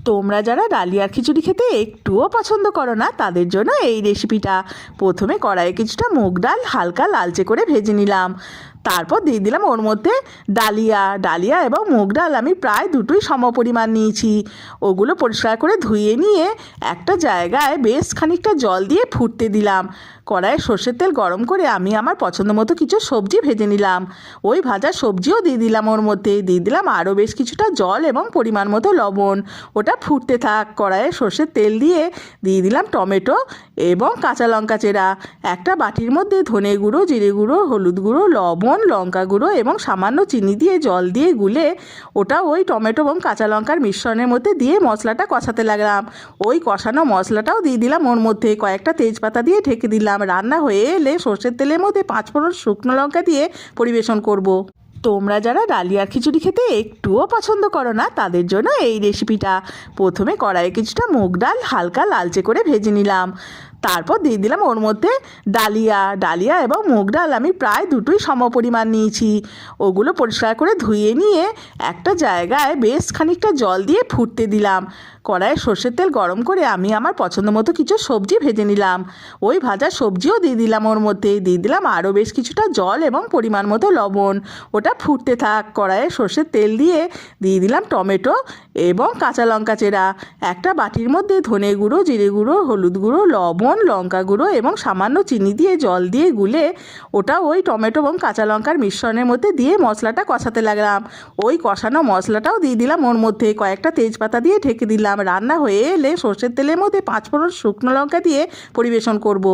তোমরা যারা ডালিয়ার খিচুড়ি খেতে একটুও পছন্দ করো না তাদের জন্য এই রেসিপিটা। প্রথমে কড়াইয়ে কিছুটা মুগ ডাল হালকা লালচে করে ভেজে নিলাম। তারপর দিয়ে দিলাম ওর মধ্যে ডালিয়া এবং মুগ ডাল আমি প্রায় দুটোই সমপরিমাণ নিয়েছি। ওগুলো পরিষ্কার করে ধুয়ে নিয়ে একটা জায়গায় বেশ খানিকটা জল দিয়ে ফুটতে দিলাম। কড়াইয়ে সর্ষের তেল গরম করে আমি আমার পছন্দ মতো কিছু সবজি ভেজে নিলাম। ওই ভাজা সবজিও দিয়ে দিলাম, ওর মধ্যে দিয়ে দিলাম আরও বেশ কিছুটা জল এবং পরিমাণ মতো লবণ। ওটা ফুটতে থাক। কড়াইয়ে সর্ষের তেল দিয়ে দিলাম টমেটো এবং কাঁচা লঙ্কা চেরা। একটা বাটির মধ্যে ধনে গুঁড়ো, জিরে গুঁড়ো, হলুদ গুঁড়ো, লবণ, লঙ্কা গুঁড়ো এবং সামান্য চিনি দিয়ে জল দিয়ে গুলে ওটা ওই টমেটো এবং কাঁচা লঙ্কার মিশ্রণের মধ্যে দিয়ে মশলাটা কষাতে লাগলাম। ওই কষানো মশলাটাও দিয়ে দিলাম, ওর মধ্যে কয়েকটা তেজপাতা দিয়ে ঢেকে দিলাম। রান্না হয়ে এলে সর্ষের তেলের মধ্যে 5 ফোঁড়ন শুকনো লঙ্কা দিয়ে পরিবেশন করব। তোমরা যারা ডালিয়ার খিচুড়ি খেতে একটুও পছন্দ করো না তাদের জন্য এই রেসিপিটা। প্রথমে কড়াইয়ে কিছুটা মুগ ডাল হালকা লালচে করে ভেজে নিলাম। তারপর দিয়ে দিলাম ওর মধ্যে ডালিয়া এবং মুগ ডাল আমি প্রায় দুটোই সমপরিমাণ নিয়েছি। ওগুলো পরিষ্কার করে ধুয়ে নিয়ে একটা জায়গায় বেশ খানিকটা জল দিয়ে ফুটতে দিলাম। কড়াইয়ে সর্ষের তেল গরম করে আমি আমার পছন্দ মতো কিছু সবজি ভেজে নিলাম। ওই ভাজা সবজিও দিয়ে দিলাম, ওর মধ্যে দিয়ে দিলাম আরও বেশ কিছুটা জল এবং পরিমাণ মতো লবণ। ওটা ফুটতে থাক। কড়াইয়ে সর্ষের তেল দিয়ে দিলাম টমেটো এবং কাঁচা লঙ্কা চেরা। একটা বাটির মধ্যে ধনে গুঁড়ো, জিরে গুঁড়ো, হলুদ গুঁড়ো, লবণ, লঙ্কা গুঁড়ো এবং সামান্য চিনি দিয়ে জল দিয়ে গুলে ওটা ওই টমেটো এবং কাঁচা লঙ্কার মিশ্রণের মধ্যে দিয়ে মশলাটা কষাতে লাগলাম। ওই কষানো মশলাটাও দিয়ে দিলাম, ওর মধ্যে কয়েকটা তেজপাতা দিয়ে ঢেকে দিলাম। রান্না হয়ে এলে সর্ষের তেলের মধ্যে 5 ফোঁড়ন শুকনো লঙ্কা দিয়ে পরিবেশন করব।